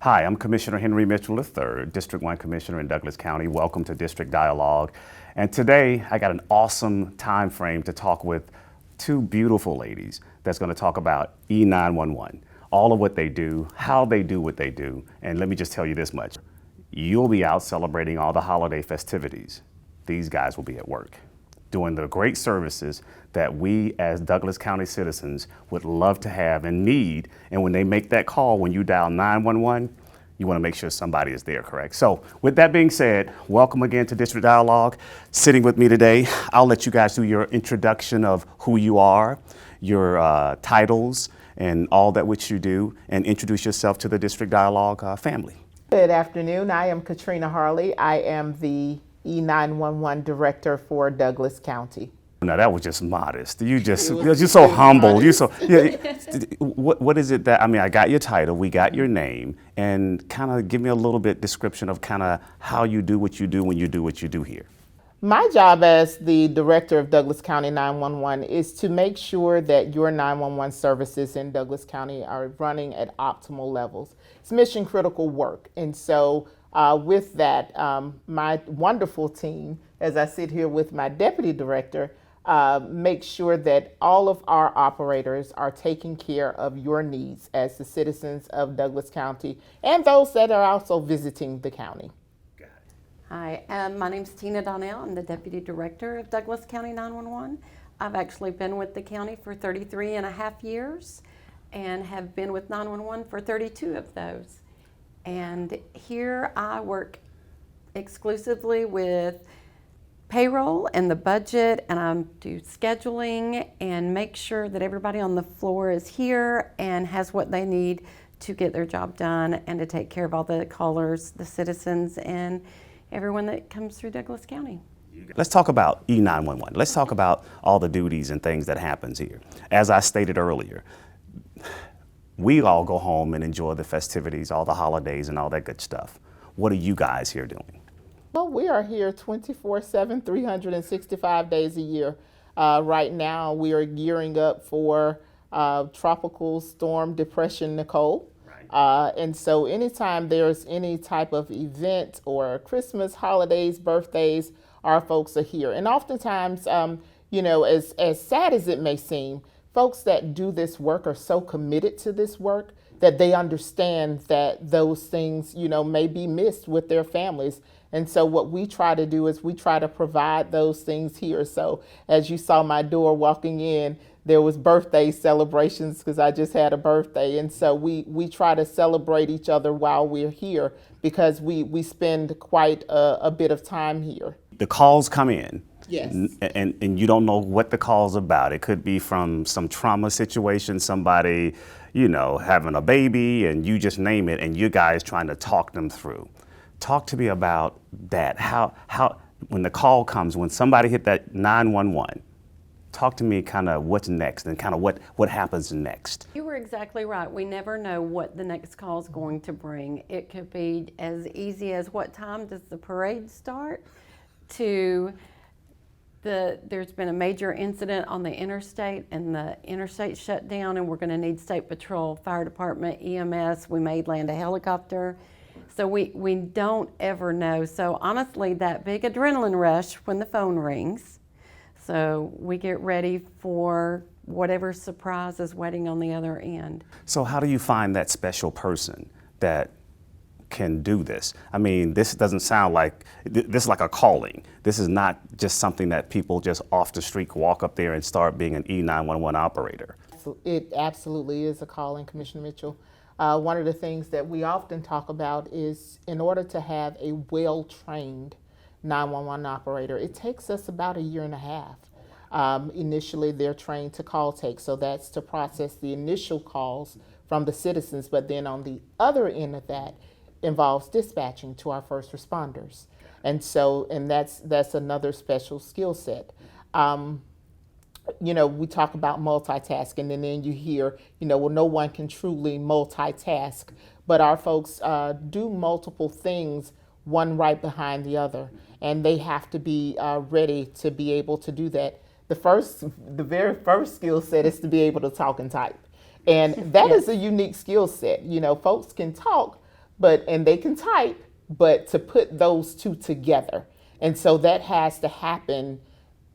Hi, I'm Commissioner Henry Mitchell III, District 1 Commissioner in Douglas County. Welcome to District Dialogue. And today I got an awesome time frame to talk with two beautiful ladies that's going to talk about E911, all of what they do, how they do what they do. And let me just tell you this much. You'll be out celebrating all the holiday festivities. These guys will be at work doing the great services that we as Douglas County citizens would love to have and need. And when they make that call, when you dial 911, you want to make sure somebody is there, correct? So with that being said, welcome again to District Dialogue. Sitting with me today, I'll let you guys do your introduction of who you are, your titles, and all that which you do, and introduce yourself to the District Dialogue family. Good afternoon. I am Katrina Harley. I am the E911 Director for Douglas County. Now that was just modest. You're so humble. You so yeah. What is it that I got your title, we got your name, and kind of give me a little bit description of kind of how you do what you do when you do what you do here. My job as the Director of Douglas County 911 is to make sure that your 911 services in Douglas County are running at optimal levels. It's mission critical work, and so with that, my wonderful team, as I sit here with my Deputy Director, make sure that all of our operators are taking care of your needs as the citizens of Douglas County and those that are also visiting the county. Hi, my name's Tina Donnell. I'm the Deputy Director of Douglas County 911. I've actually been with the county for 33 and a half years and have been with 911 for 32 of those. And here I work exclusively with payroll and the budget, and I do scheduling and make sure that everybody on the floor is here and has what they need to get their job done and to take care of all the callers, the citizens, and everyone that comes through Douglas County. Let's talk about E911. Let's talk about all the duties and things that happens here. As I stated earlier, we all go home and enjoy the festivities, all the holidays and all that good stuff. What are you guys here doing? Well, we are here 24/7, 365 days a year. Right now, we are gearing up for Tropical Storm Depression Nicole. And so anytime there's any type of event or Christmas, holidays, birthdays, our folks are here. And oftentimes, as sad as it may seem, folks that do this work are so committed to this work that they understand that those things, may be missed with their families. And so what we try to do is we try to provide those things here. So as you saw my door walking in, there was birthday celebrations because I just had a birthday. And so we try to celebrate each other while we're here because we spend quite a bit of time here. The calls come in. Yes. And you don't know what the call's about. It could be from some trauma situation, somebody, having a baby, and you just name it, and you guys trying to talk them through. Talk to me about that. How when the call comes, when somebody hit that 911, talk to me kind of what's next and kind of what happens next. You were exactly right. We never know what the next call is going to bring. It could be as easy as what time does the parade start to there's been a major incident on the interstate and the interstate shut down and we're going to need State Patrol, Fire Department, EMS. We may land a helicopter. So we don't ever know. So honestly, that big adrenaline rush when the phone rings. So we get ready for whatever surprise is waiting on the other end. So how do you find that special person that can do this? This doesn't sound like, this is like a calling. This is not just something that people just off the street walk up there and start being an E911 operator. It absolutely is a calling, Commissioner Mitchell. One of the things that we often talk about is in order to have a well-trained 911 operator, it takes us about a year and a half. Initially, they're trained to call take, so that's to process the initial calls from the citizens, but then on the other end of that involves dispatching to our first responders. And that's another special skill set. We talk about multitasking, and then you hear, no one can truly multitask, but our folks do multiple things, one right behind the other, and they have to be ready to be able to do that. The very first skill set is to be able to talk and type, and that is a unique skill set. Folks can talk, and they can type, but to put those two together. And so that has to happen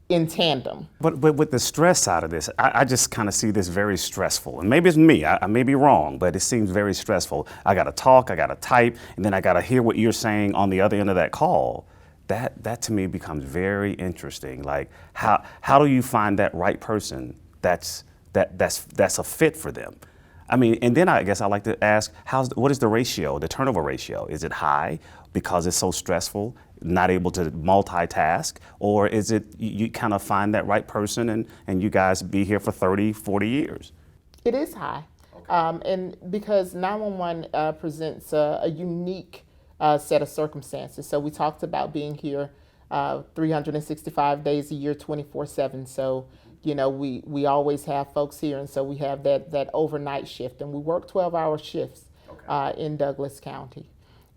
in tandem. But with the stress side of this, I just kind of see this very stressful. And maybe it's me, I may be wrong, but it seems very stressful. I got to talk, I got to type, and then I got to hear what you're saying on the other end of that call. That to me becomes very interesting. Like, how do you find that right person that's a fit for them? I mean, and then I guess I like to ask, what is the ratio, the turnover ratio? Is it high because it's so stressful, not able to multitask? Or is it you kind of find that right person and you guys be here for 30, 40 years? It is high. And because 911 presents a unique set of circumstances. So we talked about being here 365 days a year, 24/7. So, you know, we always have folks here, and so we have that overnight shift, and we work 12-hour shifts in Douglas County.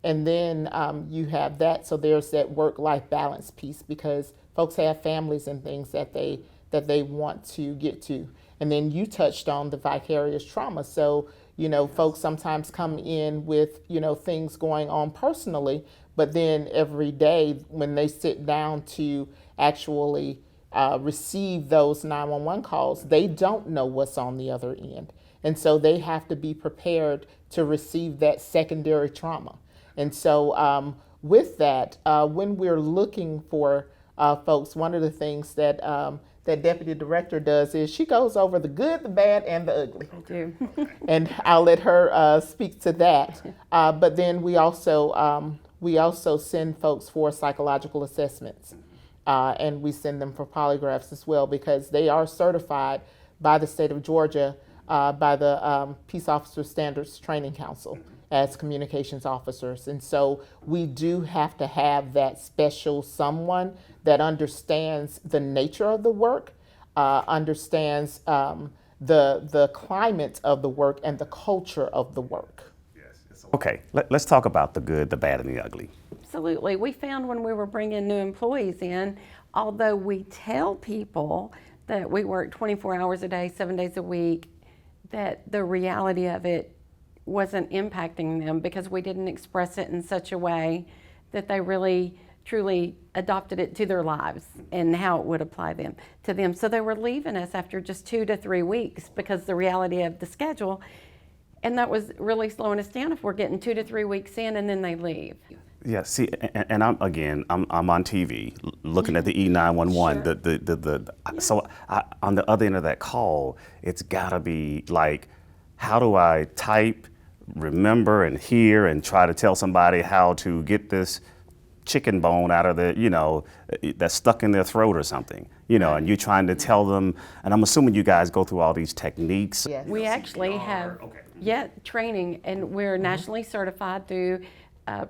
And then you have that, so there's that work-life balance piece because folks have families and things that they want to get to. And then you touched on the vicarious trauma. So, you know, folks sometimes come in with, you know, things going on personally, but then every day when they sit down to actually receive those 911 calls, they don't know what's on the other end. And so they have to be prepared to receive that secondary trauma. And so with that, when we're looking for folks, one of the things that that Deputy Director does is she goes over the good, the bad, and the ugly. I do. And I'll let her speak to that. But then we also send folks for psychological assessments. And we send them for polygraphs as well because they are certified by the state of Georgia, by the Peace Officer Standards Training Council as communications officers. And so we do have to have that special someone that understands the nature of the work, understands the climate of the work and the culture of the work. Okay, let's talk about the good, the bad, and the ugly. Absolutely. We found when we were bringing new employees in, although we tell people that we work 24 hours a day, 7 days a week, that the reality of it wasn't impacting them because we didn't express it in such a way that they really truly adopted it to their lives and how it would apply to them. So they were leaving us after just 2 to 3 weeks because the reality of the schedule, and that was really slowing us down if we're getting 2 to 3 weeks in and then they leave. Yeah, see, and I'm on TV looking at the E911. Sure. So on the other end of that call, it's gotta be like, how do I type, remember, and hear, and try to tell somebody how to get this chicken bone out of the, you know, that's stuck in their throat or something, you know, and you're trying to tell them, and I'm assuming you guys go through all these techniques. Yes. We actually have training, and we're nationally certified through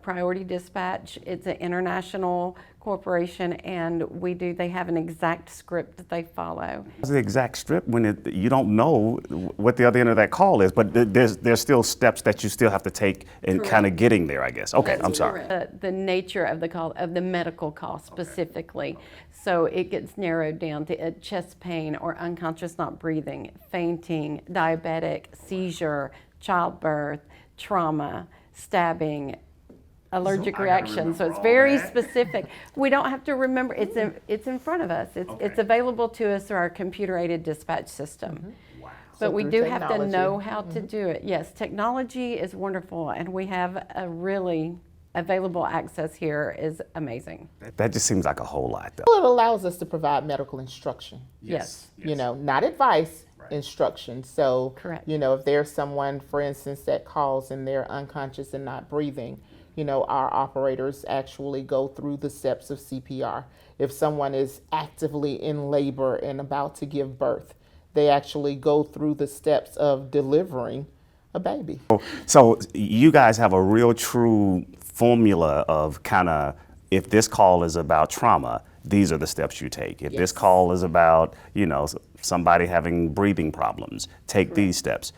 Priority Dispatch. It's an international corporation, and they have an exact script that they follow. The exact script when you don't know what the other end of that call is, but there's still steps that you still have to take in kind of getting there, I guess. Okay, I'm sorry. The nature of the call, of the medical call specifically. So it gets narrowed down to chest pain or unconscious not breathing, fainting, diabetic, seizure, childbirth, trauma, stabbing, allergic reaction. So it's very specific. We don't have to remember. It's in front of us. It's available to us through our computer-aided dispatch system. Wow. But So we through do have to technology. know how to do it. Yes, technology is wonderful, and we have a really available access here is amazing. That just seems like a whole lot, though. Well, it allows us to provide medical instruction. Yes. You know, not advice, instruction. So, Correct. you know, if there's someone, for instance, that calls and they're unconscious and not breathing, you know, our operators actually go through the steps of CPR. If someone is actively in labor and about to give birth, they actually go through the steps of delivering a baby. So you guys have a real true formula of kind of, if this call is about trauma, these are the steps you take. If this call is about, you know, somebody having breathing problems, take these steps.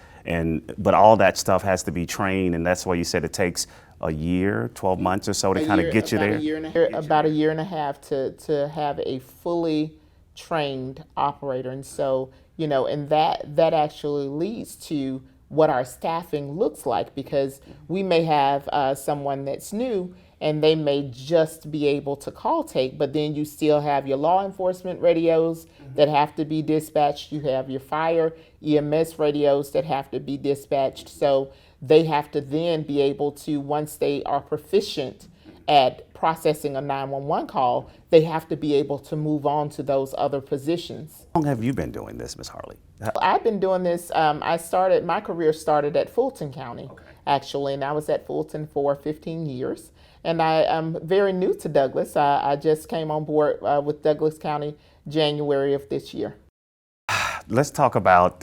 But all that stuff has to be trained, and that's why you said it takes a year, 12 months or so to kind of get you there? About a year and a half to have a fully trained operator. And so, you know, and that actually leads to what our staffing looks like, because we may have someone that's new and they may just be able to call take, but then you still have your law enforcement radios that have to be dispatched. You have your fire EMS radios that have to be dispatched. So they have to then be able to, once they are proficient at processing a 911 call, they have to be able to move on to those other positions. How long have you been doing this, Ms. Harley? I've been doing this, my career started at Fulton County, actually, and I was at Fulton for 15 years. And I am very new to Douglas. I just came on board with Douglas County January of this year. Let's talk about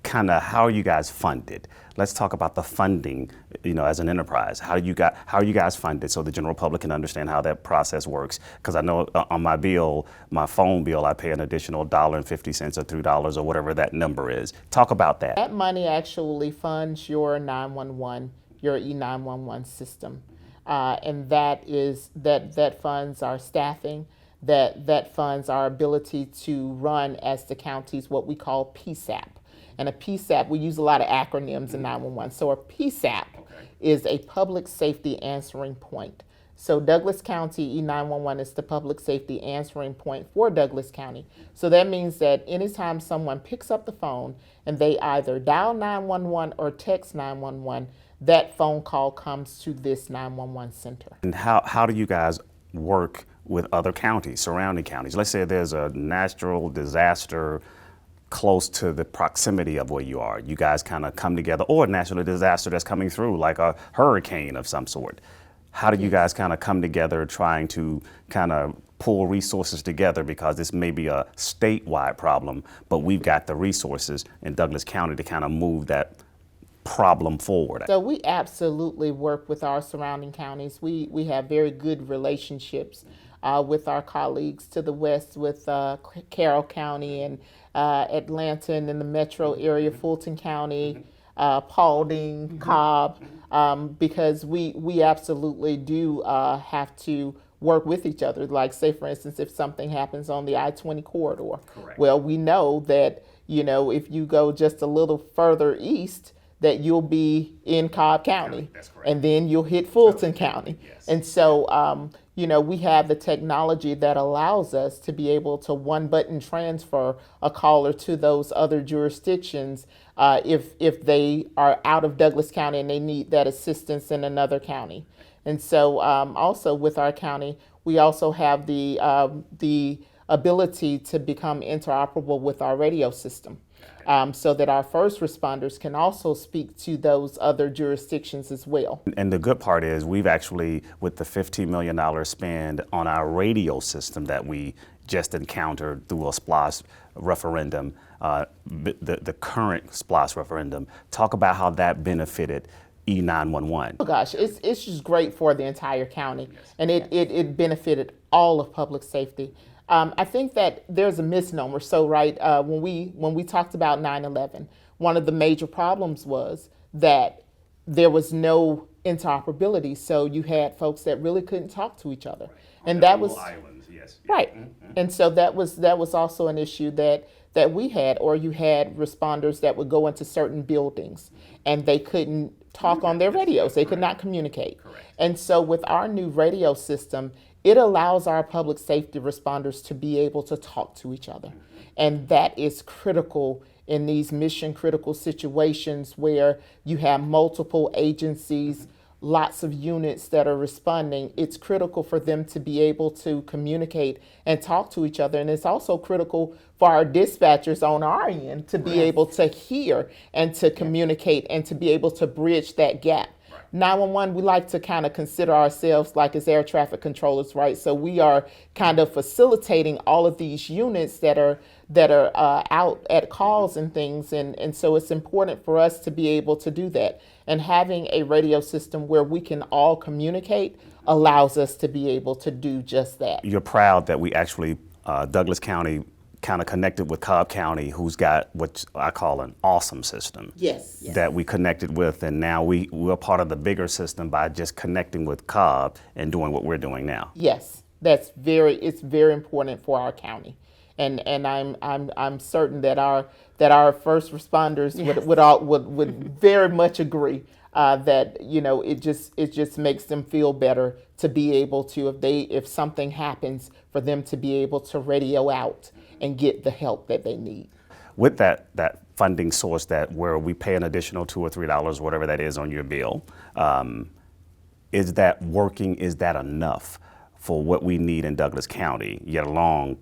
kind of how are you guys funded. Let's talk about the funding, as an enterprise. How are you guys funded so the general public can understand how that process works? Because I know on my bill, my phone bill, I pay an additional $1.50 or $3 or whatever that number is. Talk about that. That money actually funds your 911, your E911 system. And that funds our staffing, that funds our ability to run as the county's what we call PSAP. And a PSAP, we use a lot of acronyms in 911. So a PSAP is a public safety answering point. So Douglas County E911 is the public safety answering point for Douglas County. So that means that anytime someone picks up the phone and they either dial 911 or text 911, that phone call comes to this 911 center. And how do you guys work with other counties, surrounding counties? Let's say there's a natural disaster close to the proximity of where you are. You guys kind of come together, or a natural disaster that's coming through, like a hurricane of some sort. How do you guys kind of come together trying to kind of pull resources together, because this may be a statewide problem, but we've got the resources in Douglas County to kind of move that problem forward? So we absolutely work with our surrounding counties. We have very good relationships with our colleagues to the west, with Carroll County and Atlanta, and in the metro area, Fulton County, Paulding, Cobb, because we absolutely do have to work with each other. Like, say, for instance, if something happens on the I-20 corridor, well, we know that, if you go just a little further east, that you'll be in Cobb County, and then you'll hit Fulton County. And so, we have the technology that allows us to be able to one-button transfer a caller to those other jurisdictions if they are out of Douglas County and they need that assistance in another county. And so, also with our county, we also have the ability to become interoperable with our radio system. So that our first responders can also speak to those other jurisdictions as well. And the good part is we've actually, with the $15 million spend on our radio system that we just encountered through a SPLOST referendum, the current SPLOST referendum, talk about how that benefited E911. Oh gosh, it's just great for the entire county, and it benefited all of public safety. I think that there's a misnomer. So, when we talked about 9/11, one of the major problems was that there was no interoperability. So you had folks that really couldn't talk to each other, and that was islands, yes. right. And so that was also an issue that we had. Or you had responders that would go into certain buildings and they couldn't talk on their radios. They could not communicate. And so with our new radio system, it allows our public safety responders to be able to talk to each other. And that is critical in these mission critical situations where you have multiple agencies, lots of units that are responding. It's critical for them to be able to communicate and talk to each other. And it's also critical for our dispatchers on our end to be able to hear and to communicate and to be able to bridge that gap. 911, we like to kind of consider ourselves like as air traffic controllers, right? So we are kind of facilitating all of these units that are out at calls and things, and so it's important for us to be able to do that. And having a radio system where we can all communicate allows us to be able to do just that. You're proud that we actually, Douglas County kind of connected with Cobb County, who's got what I call an awesome system. Yes. That we connected with, and now we're part of the bigger system by just connecting with Cobb and doing what we're doing now. Yes, it's very important for our county. and I'm certain that our first responders would very much agree that it just makes them feel better to be able to, if something happens, for them to be able to radio out and get the help that they need. With that funding source, that where we pay an additional $2 or $3, whatever that is on your bill, is that working? Is that enough for what we need in Douglas County? Yet along,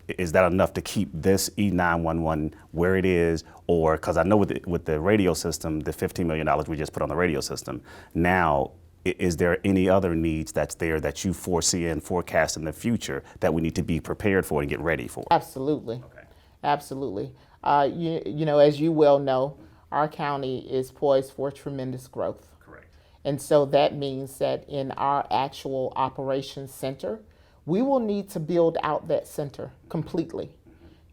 is that enough to keep this E911 where it is? Or, because I know with the radio system, the $15 million we just put on the radio system, now, is there any other needs that's there that you foresee and forecast in the future that we need to be prepared for and get ready for? Absolutely. Okay. Absolutely. As you well know, our county is poised for tremendous growth. Correct. And so that means that in our actual operations center, we will need to build out that center completely.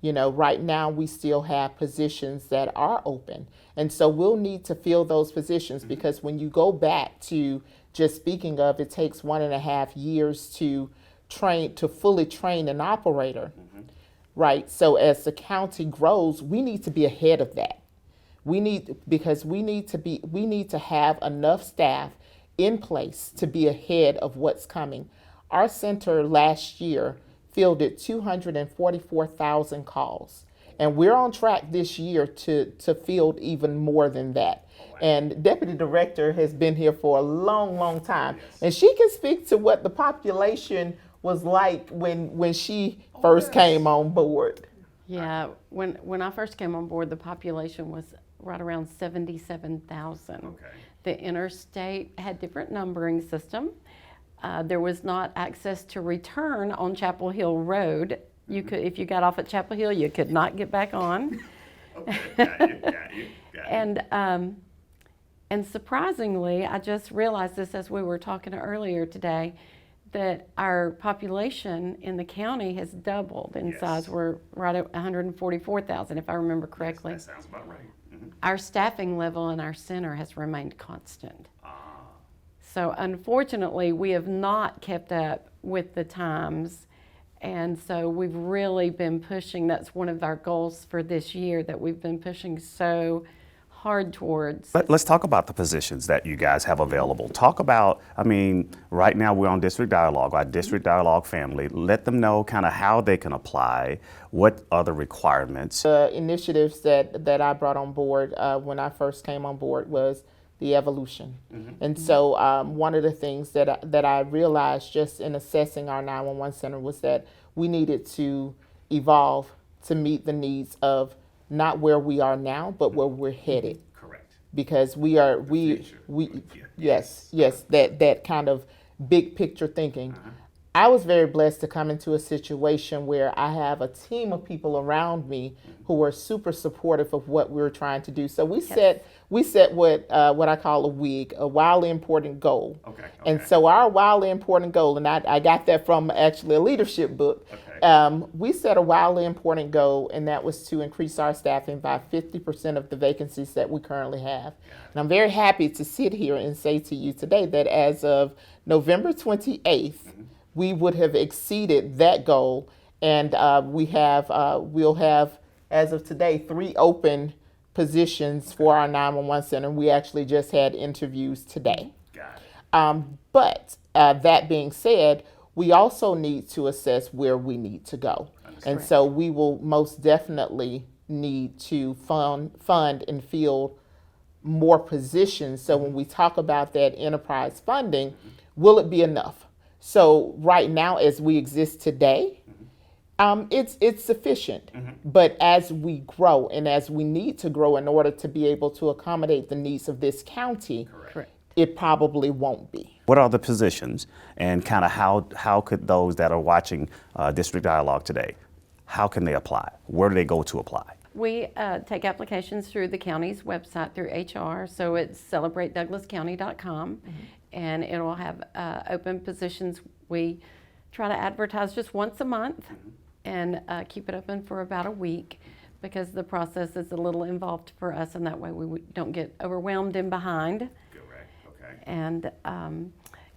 Right now we still have positions that are open. And so we'll need to fill those positions, because when you go back to just speaking of, it takes 1.5 years to fully train an operator. Right. So as the county grows, we need to be ahead of that. We need to have enough staff in place to be ahead of what's coming. Our center last year fielded 244,000 calls, and we're on track this year to field even more than that. And Deputy Director has been here for a long, long time, and she can speak to what the population was like when she first came on board. Yeah, when I first came on board, the population was right around 77,000. Okay. The interstate had different numbering system. There was not access to return on Chapel Hill Road. You could, if you got off at Chapel Hill, you could not get back on. Okay, got you. And surprisingly, I just realized this as we were talking earlier today, that our population in the county has doubled in Yes. size. We're right at 144,000, if I remember correctly. That sounds about right. Mm-hmm. Our staffing level in our center has remained constant. So unfortunately, we have not kept up with the times. And so we've really been pushing, that's one of our goals for this year, that we've been pushing so hard towards. Let's talk about the positions that you guys have available. Talk about, right now we're on District Dialogue, our District Dialogue family. Let them know kind of how they can apply, what are the requirements. The initiatives that I brought on board when I first came on board was the evolution. And so one of the things that I realized just in assessing our 911 center was that we needed to evolve to meet the needs of not where we are now, but where we're headed. Correct. Because Yes. that kind of big picture thinking. I was very blessed to come into a situation where I have a team of people around me who were super supportive of what we were trying to do. So we set what I call a WIG, a wildly important goal. Okay. And so our wildly important goal, and I got that from actually a leadership book. Okay. We set a wildly important goal, and that was to increase our staffing by 50% of the vacancies that we currently have. And I'm very happy to sit here and say to you today that as of November 28th, we would have exceeded that goal, and we'll have, as of today, 3 open positions for our 911 center. We actually just had interviews today. Got it. But that being said, we also need to assess where we need to go. And so we will most definitely need to fund and field more positions. So when we talk about that enterprise funding, will it be enough? So right now, as we exist today, it's sufficient. But as we grow and as we need to grow in order to be able to accommodate the needs of this county, Correct. it probably won't be. What are the positions, and kind of how could those that are watching District Dialogue today, how can they apply? Where do they go to apply? We take applications through the county's website through HR, so it's celebratedouglascounty.com, and it'll have open positions. We try to advertise just once a month and keep it open for about a week, because the process is a little involved for us, and that way we don't get overwhelmed and behind. Correct. Okay. And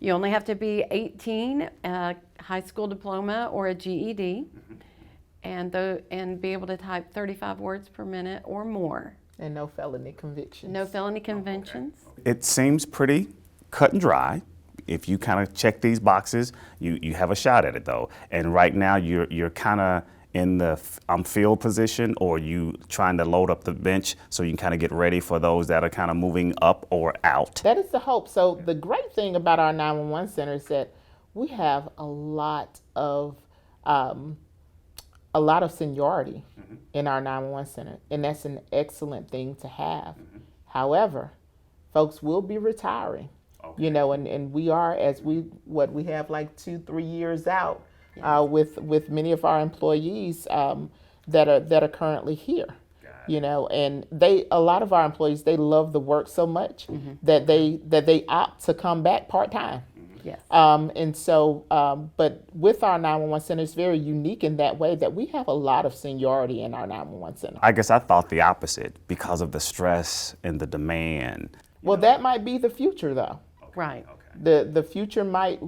you only have to be 18, high school diploma or a GED. and be able to type 35 words per minute or more. And no felony convictions. No felony conventions. It seems pretty cut and dry. If you kind of check these boxes, you have a shot at it though. And right now you're kind of in the field position, or you trying to load up the bench so you can kind of get ready for those that are kind of moving up or out. That is the hope. So the great thing about our 911 center is that we have a lot of seniority in our 911 center, and that's an excellent thing to have. However, folks will be retiring, you know, and we are, as we have like 2-3 years out with many of our employees that are currently here. You know, and a lot of our employees, they love the work so much that they opt to come back part-time. Yes. And so, but with our 911 center, it's very unique in that way that we have a lot of seniority in our 911 center. I guess I thought the opposite because of the stress and the demand. Well, that might be the future, though. Right. The future might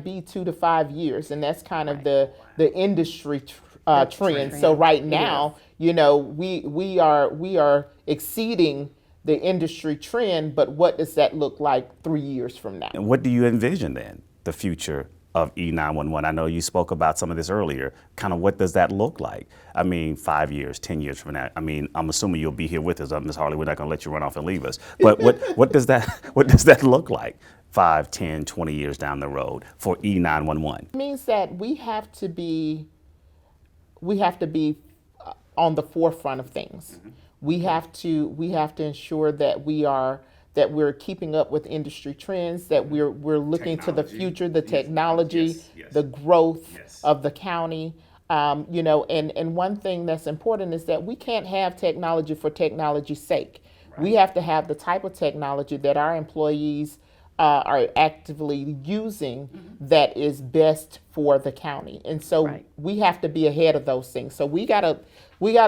be 2 to 5 years, and that's kind of the industry trend. So right now, you know, we are exceeding the industry trend, but what does that look like 3 years from now? And what do you envision then, the future of E911? I know you spoke about some of this earlier. Kind of what does that look like? I mean, 5 years, 10 years from now. I mean, I'm assuming you'll be here with us, Ms. Harley. We're not going to let you run off and leave us. But what does that look like 5, 10, 20 years down the road for E911? It means that we have to be on the forefront of things. We have to ensure that we're keeping up with industry trends, that we're looking to the future, the technology, the growth of the county. You know, and one thing that's important is that we can't have technology for technology's sake. We have to have the type of technology that our employees are actively using that is best for the county. And so we have to be ahead of those things. So we gotta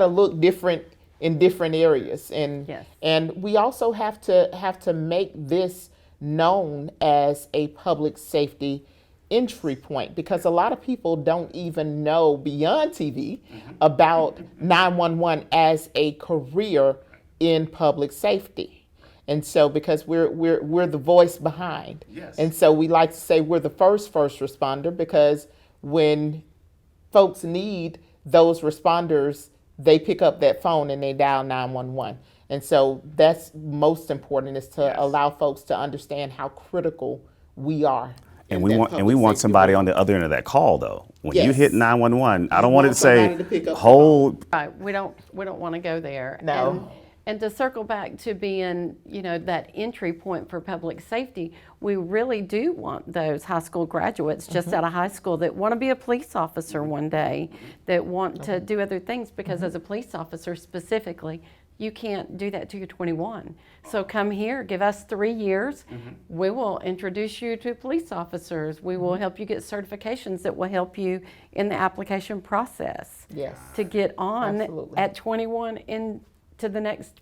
look different in different areas, and we also have to make this known as a public safety entry point, because a lot of people don't even know beyond TV about 911 as a career in public safety. And so because we're the voice behind. And so we like to say we're the first responder, because when folks need those responders, they pick up that phone and they dial 911. And so that's most important, is to allow folks to understand how critical we are. And we want somebody on the other end of that call though. When you hit 911, I don't want it to say hold. Right. We don't want to go there. No. And to circle back to being, you know, that entry point for public safety, we really do want those high school graduates just out of high school that want to be a police officer one day, that want to do other things, because as a police officer specifically, you can't do that till you're 21. So come here, give us 3 years. We will introduce you to police officers. We will help you get certifications that will help you in the application process. Yes. To get on Absolutely. at 21 into the next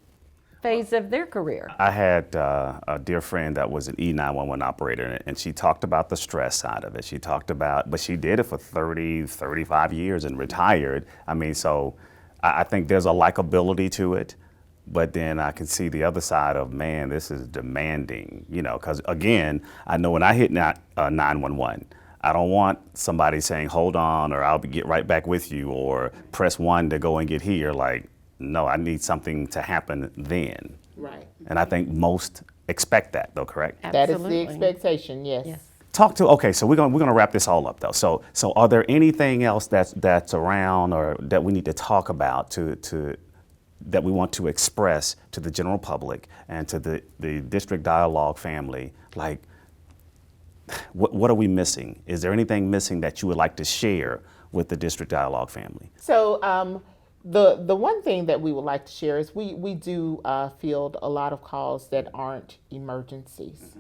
phase of their career. I had a dear friend that was an E911 operator, and she talked about the stress side of it. She talked about, but she did it for 30, 35 years and retired. I mean, so I think there's a likability to it, but then I can see the other side of, man, this is demanding, you know, because again, I know when I hit 911, I don't want somebody saying, hold on, or I'll get right back with you, or press 1 to go and get here. Like, no, I need something to happen then. Right. And I think most expect that, though, correct? That is the Absolutely. expectation. Yes. Yes. Okay, so we're gonna wrap this all up though. So are there anything else that's around, or that we need to talk about that we want to express to the general public and to the District Dialogue family? Like, what are we missing? Is there anything missing that you would like to share with the District Dialogue family? So the one thing that we would like to share is we do field a lot of calls that aren't emergencies,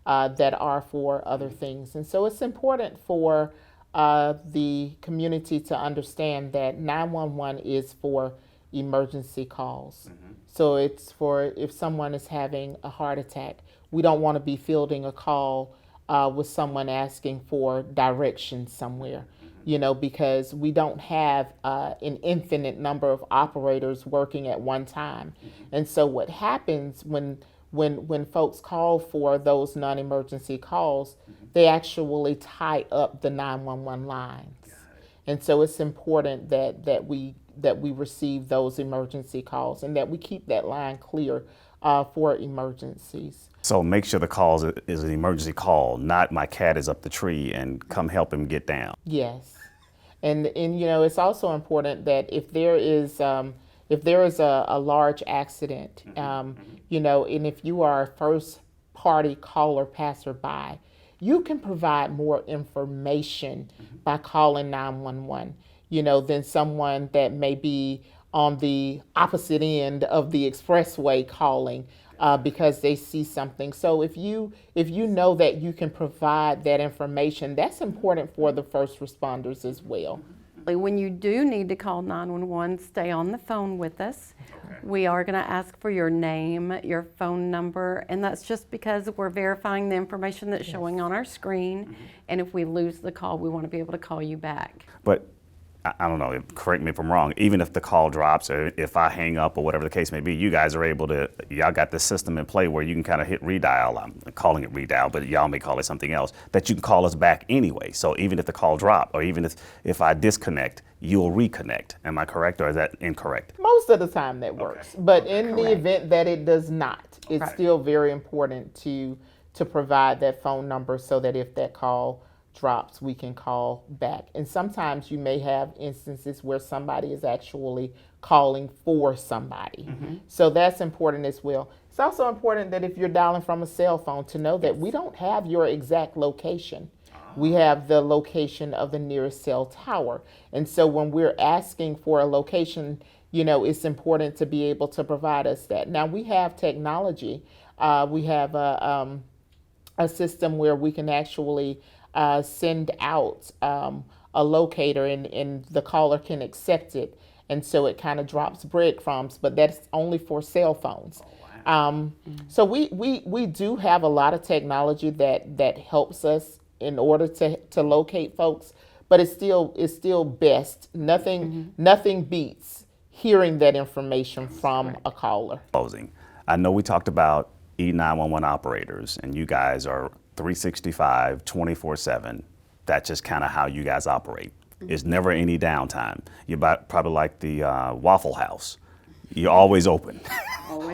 that are for other things. And so it's important for the community to understand that 911 is for emergency calls. So it's for if someone is having a heart attack. We don't want to be fielding a call with someone asking for directions somewhere. you know, because we don't have an infinite number of operators working at one time. And so what happens when folks call for those non-emergency calls, they actually tie up the 911 lines. And so it's important that we receive those emergency calls and that we keep that line clear for emergencies. So make sure the call is an emergency call, not my cat is up the tree and come help him get down. Yes, and you know, it's also important that if there is a large accident, you know, and if you are a first party caller passerby, you can provide more information by calling 911, you know, than someone that may be on the opposite end of the expressway calling because they see something. So if you know that you can provide that information, that's important for the first responders as well. When you do need to call 911, stay on the phone with us. We are going to ask for your name, your phone number, and that's just because we're verifying the information that's showing on our screen. And if we lose the call, we want to be able to call you back. But I don't know, correct me if I'm wrong, even if the call drops or if I hang up or whatever the case may be, you guys are able to, y'all got this system in play where you can kind of hit redial. I'm calling it redial, but y'all may call it something else, that you can call us back anyway. So even if the call dropped or even if I disconnect, you'll reconnect. Am I correct or is that incorrect? Most of the time that works, but in the Correct. event that it does not, it's Right. still very important to provide that phone number so that if that call drops, we can call back. And sometimes you may have instances where somebody is actually calling for somebody. So that's important as well. It's also important that if you're dialing from a cell phone to know that we don't have your exact location. We have the location of the nearest cell tower. And so when we're asking for a location, you know, it's important to be able to provide us that. Now we have technology. We have a system where we can actually send out a locator and the caller can accept it. And so it kind of drops breadcrumbs, but that's only for cell phones. So we do have a lot of technology that helps us in order to locate folks, but it's still best. Nothing beats hearing that information from a caller. Closing. I know we talked about E911 operators and you guys are 365, 24/7. That's just kind of how you guys operate. It's never any downtime. You're probably like the Waffle House. You're always open,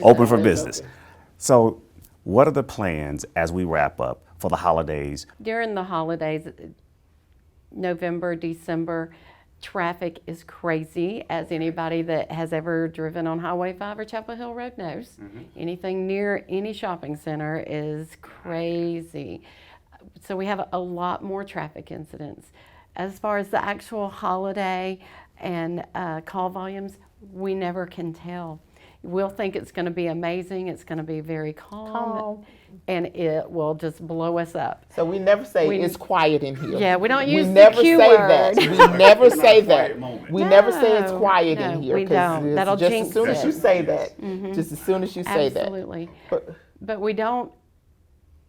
open for business. So what are the plans as we wrap up for the holidays? During the holidays, November, December, traffic is crazy, as anybody that has ever driven on Highway 5 or Chapel Hill Road knows. Anything near any shopping center is crazy. So we have a lot more traffic incidents. As far as the actual holiday and call volumes, we never can tell. We'll think it's going to be amazing, it's going to be very calm, and it will just blow us up. So we never say it's quiet in here. Yeah, we don't use the never Q say word. that. We never say that. moment. We never say it's No, quiet no, in here. we 'Cause don't. it's That'll just jinx as soon as it. you say that. Just as soon as you say that. Absolutely. But- But we don't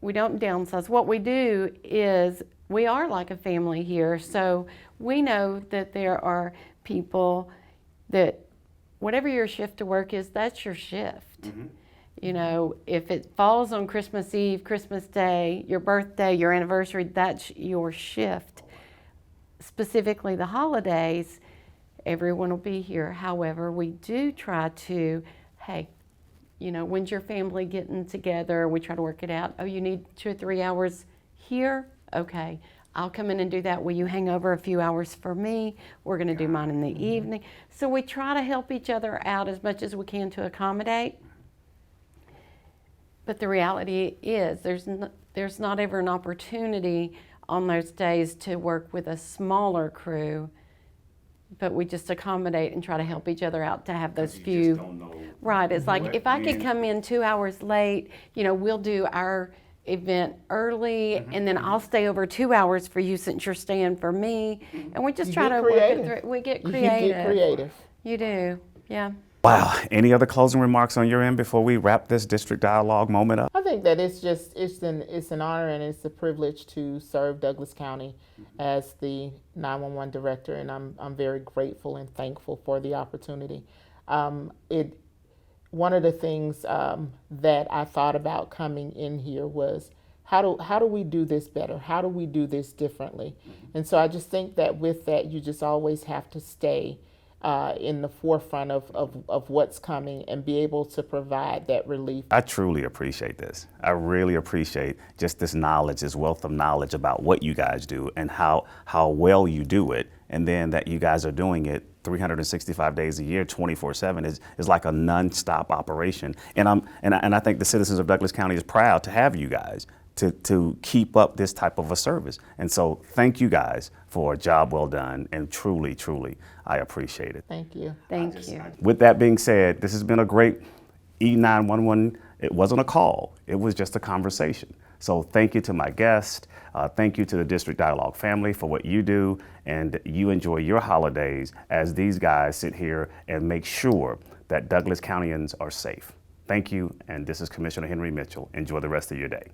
downsize. What we do is we are like a family here. So we know that there are people that whatever your shift to work is, that's your shift. You know, if it falls on Christmas Eve, Christmas Day, your birthday, your anniversary, that's your shift. Specifically the holidays, everyone will be here. However, we do try to, hey, you know, when's your family getting together? We try to work it out. Oh, you need 2 or 3 hours here? Okay, I'll come in and do that. Will you hang over a few hours for me? We're going to do mine in the evening. So we try to help each other out as much as we can to accommodate. But the reality is there's not ever an opportunity on those days to work with a smaller crew, but we just accommodate and try to help each other out to have those few. Right, it's like if I could come in 2 hours late, you know, we'll do our event early and then I'll stay over 2 hours for you since you're staying for me. And we just You try get to work it creative. through. We get You creative. get creative. You do, yeah. Wow. Any other closing remarks on your end before we wrap this district dialogue moment up? I think that it's an honor and it's a privilege to serve Douglas County as the 911 director, and I'm very grateful and thankful for the opportunity. One of the things that I thought about coming in here was how do we do this better? How do we do this differently? And so I just think that with that, you just always have to stay in the forefront of what's coming and be able to provide that relief. I truly appreciate this. I really appreciate just this knowledge, this wealth of knowledge about what you guys do and how well you do it. And then that you guys are doing it 365 days a year, 24/7 is like a non-stop operation. And I think the citizens of Douglas County is proud to have you guys to keep up this type of a service. And so thank you guys for a job well done, and truly, truly, I appreciate it. Thank you. Thank you. With that being said, this has been a great E911. It wasn't a call, it was just a conversation. So thank you to my guest. Thank you to the District Dialogue family for what you do, and you enjoy your holidays as these guys sit here and make sure that Douglas Countyans are safe. Thank you, and this is Commissioner Henry Mitchell. Enjoy the rest of your day.